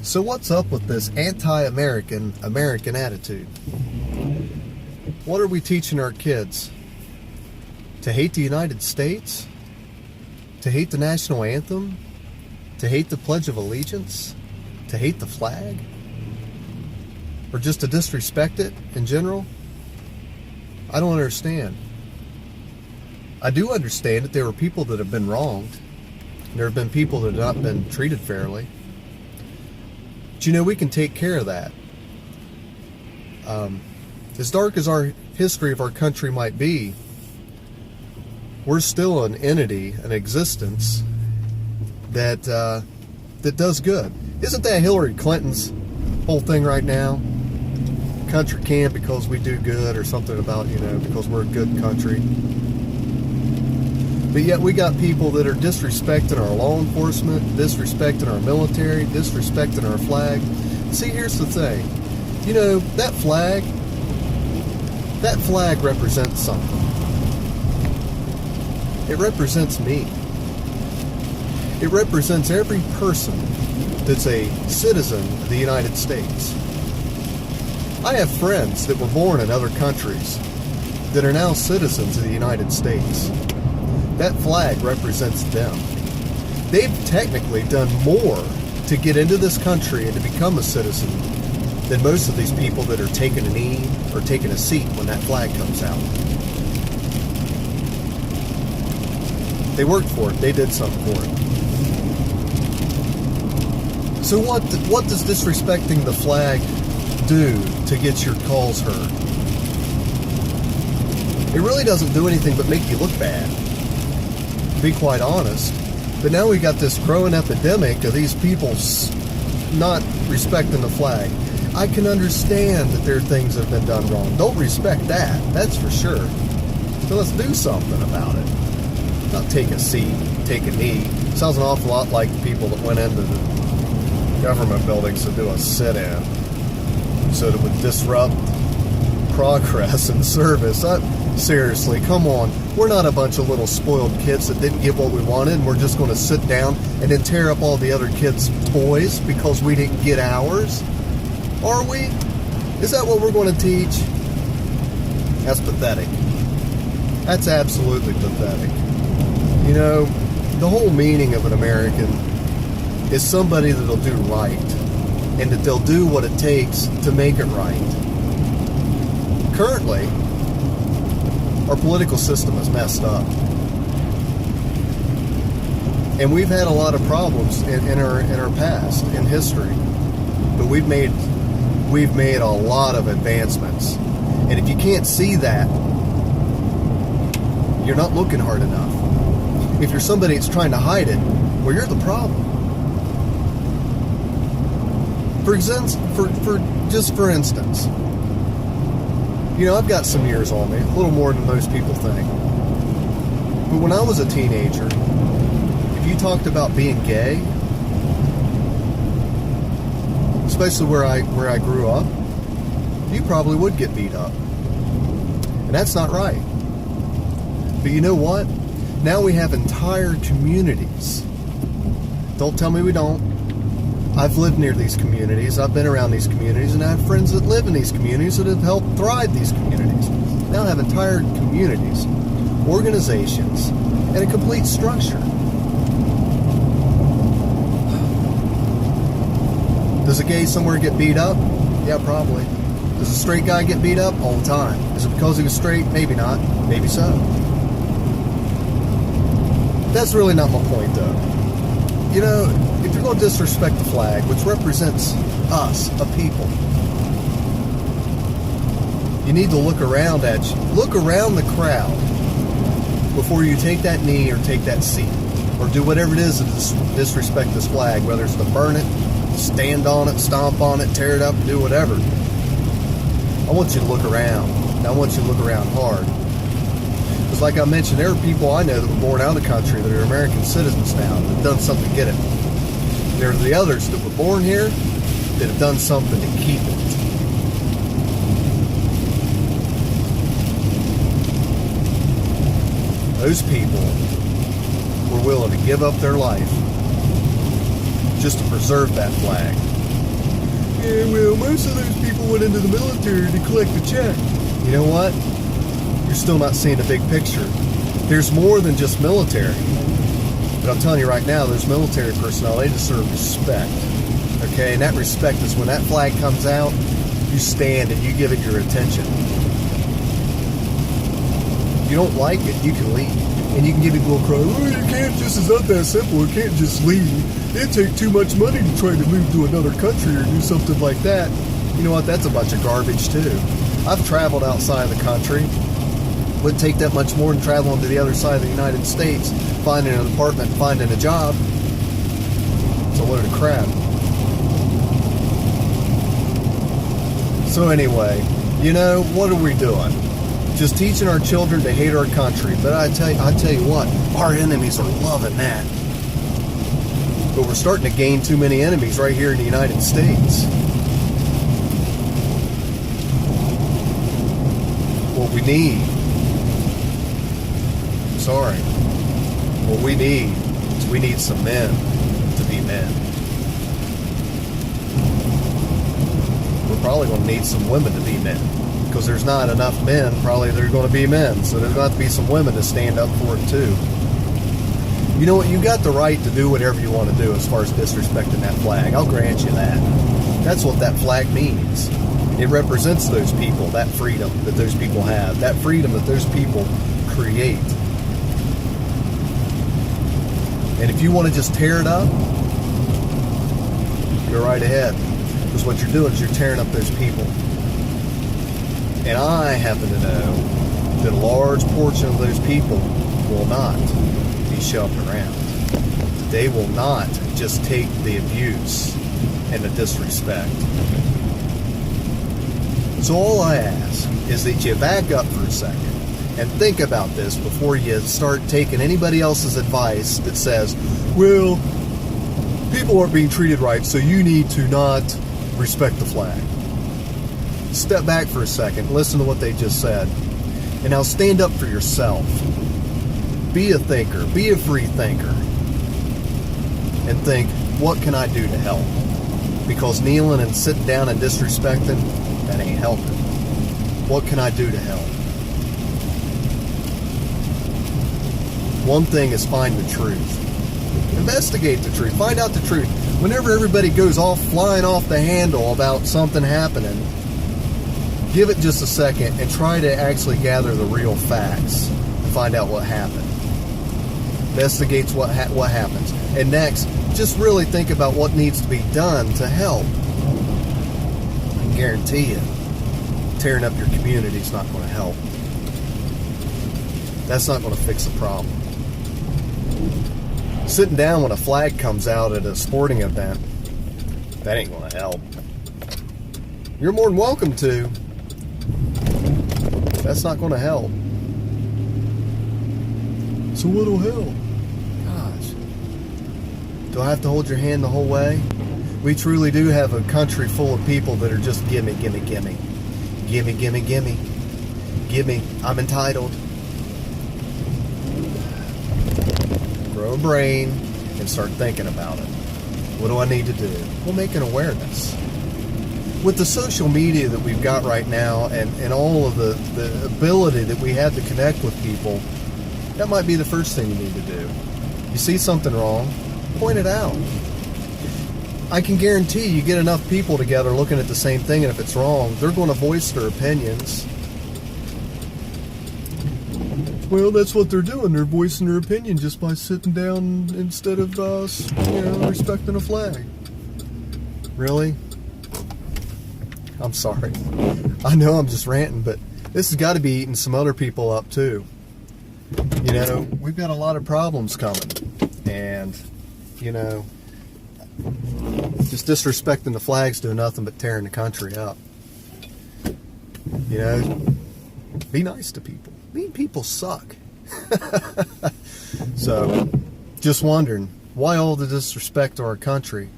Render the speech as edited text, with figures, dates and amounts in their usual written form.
So what's up with this anti-American attitude? What are we teaching our kids? To hate the United States? To hate the national anthem? To hate the Pledge of Allegiance? To hate the flag? Or just to disrespect it in general? I don't understand. I do understand that there are people that have been wronged. There have been people that have not been treated fairly. But you know, we can take care of that. As dark as our history of our country might be, we're still an entity, an existence that does good. Isn't that Hillary Clinton's whole thing right now? Country can't because we do good, or something about, because we're a good country. But yet we got people that are disrespecting our law enforcement, disrespecting our military, disrespecting our flag. See, here's the thing. That flag represents something. It represents me. It represents every person that's a citizen of the United States. I have friends that were born in other countries that are now citizens of the United States. That flag represents them. They've technically done more to get into this country and to become a citizen than most of these people that are taking a knee or taking a seat when that flag comes out. They worked for it. They did something for it. So what does disrespecting the flag do to get your cause heard? It really doesn't do anything but make you look bad, to be quite honest. But now we got this growing epidemic of these people not respecting the flag. I can understand that there are things that have been done wrong. Don't respect that, that's for sure. So let's do something about it. Not take a seat, take a knee. Sounds an awful lot like the people that went into the government buildings to do a sit-in, so that it would disrupt progress and service. Seriously, come on. We're not a bunch of little spoiled kids that didn't get what we wanted, and we're just going to sit down and then tear up all the other kids' toys because we didn't get ours. Are we? Is that what we're going to teach? That's pathetic. That's absolutely pathetic. The whole meaning of an American is somebody that'll do right, and that they'll do what it takes to make it right. Currently, our political system is messed up, and we've had a lot of problems in our past, in history, but we've made a lot of advancements. And if you can't see that, you're not looking hard enough. If you're somebody that's trying to hide it, well, you're the problem. For instance, I've got some years on me, a little more than most people think. But when I was a teenager, if you talked about being gay, especially where I grew up, you probably would get beat up. And that's not right. But you know what? Now we have entire communities. Don't tell me we don't. I've lived near these communities. I've been around these communities, and I have friends that live in these communities that have helped thrive these communities. Now I have entire communities, organizations, and a complete structure. Does a gay somewhere get beat up? Yeah, probably. Does a straight guy get beat up? All the time. Is it because he was straight? Maybe not. Maybe so. That's really not my point, though. If you're going to disrespect the flag, which represents us, a people, you need to look around look around the crowd before you take that knee or take that seat, or do whatever it is to disrespect this flag, whether it's to burn it, stand on it, stomp on it, tear it up, do whatever. I want you to look around, and I want you to look around hard. Because like I mentioned, there are people I know that were born out of the country that are American citizens now that have done something to get it. There are the others that were born here that have done something to keep it. Those people were willing to give up their life just to preserve that flag. Yeah, well, most of those people went into the military to collect a check. You know what? You're still not seeing the big picture. There's more than just military. But I'm telling you right now, those military personnel, they deserve respect. Okay, and that respect is when that flag comes out, you stand and you give it your attention. If you don't like it, you can leave. And you can give people a cry, oh, you can't just, it's not that simple, you can't just leave. It'd take too much money to try to move to another country or do something like that. You know what, that's a bunch of garbage too. I've traveled outside of the country. Wouldn't take that much more than traveling to the other side of the United States, finding an apartment, finding a job. It's a load of crap. So anyway, you know, what are we doing? Just teaching our children to hate our country. But I tell you what, our enemies are loving that. But we're starting to gain too many enemies right here in the United States. What we need, sorry, what we need is we need some men to be men. We're probably going to need some women to be men. Because there's not enough men, probably they're going to be men. So there's going to have to be some women to stand up for it too. You know what? You got the right to do whatever you want to do as far as disrespecting that flag. I'll grant you that. That's what that flag means. It represents those people, that freedom that those people have, that freedom that those people create. And if you want to just tear it up, go right ahead. Because what you're doing is you're tearing up those people. And I happen to know that a large portion of those people will not be shoved around. They will not just take the abuse and the disrespect. So all I ask is that you back up for a second and think about this before you start taking anybody else's advice that says, well, people aren't being treated right, so you need to not respect the flag. Step back for a second, listen to what they just said, and now stand up for yourself. Be a thinker, be a free thinker, and think, what can I do to help? Because kneeling and sitting down and disrespecting, that ain't helping. What can I do to help? One thing is find the truth. Investigate the truth. Find out the truth. Whenever everybody goes off flying off the handle about something happening, give it just a second and try to actually gather the real facts and find out what happened. Investigates what happens. And next, just really think about what needs to be done to help. I guarantee you, tearing up your community is not going to help. That's not going to fix the problem. Sitting down when a flag comes out at a sporting event, that ain't going to help. You're more than welcome to. That's not going to help. So what'll help? Gosh. Do I have to hold your hand the whole way? We truly do have a country full of people that are just gimme, gimme, gimme. Gimme, gimme, gimme. Gimme. I'm entitled. Grow a brain and start thinking about it. What do I need to do? Well, make an awareness. With the social media that we've got right now and all of the ability that we have to connect with people, that might be the first thing you need to do. You see something wrong, point it out. I can guarantee you get enough people together looking at the same thing, and if it's wrong, they're going to voice their opinions. Well, that's what they're doing. They're voicing their opinion just by sitting down instead of respecting a flag. Really? I'm sorry. I know I'm just ranting, but this has got to be eating some other people up too. You know, we've got a lot of problems coming, and you know, just disrespecting the flags doing nothing but tearing the country up. You know, be nice to people. Mean people suck. So, just wondering, why all the disrespect to our country?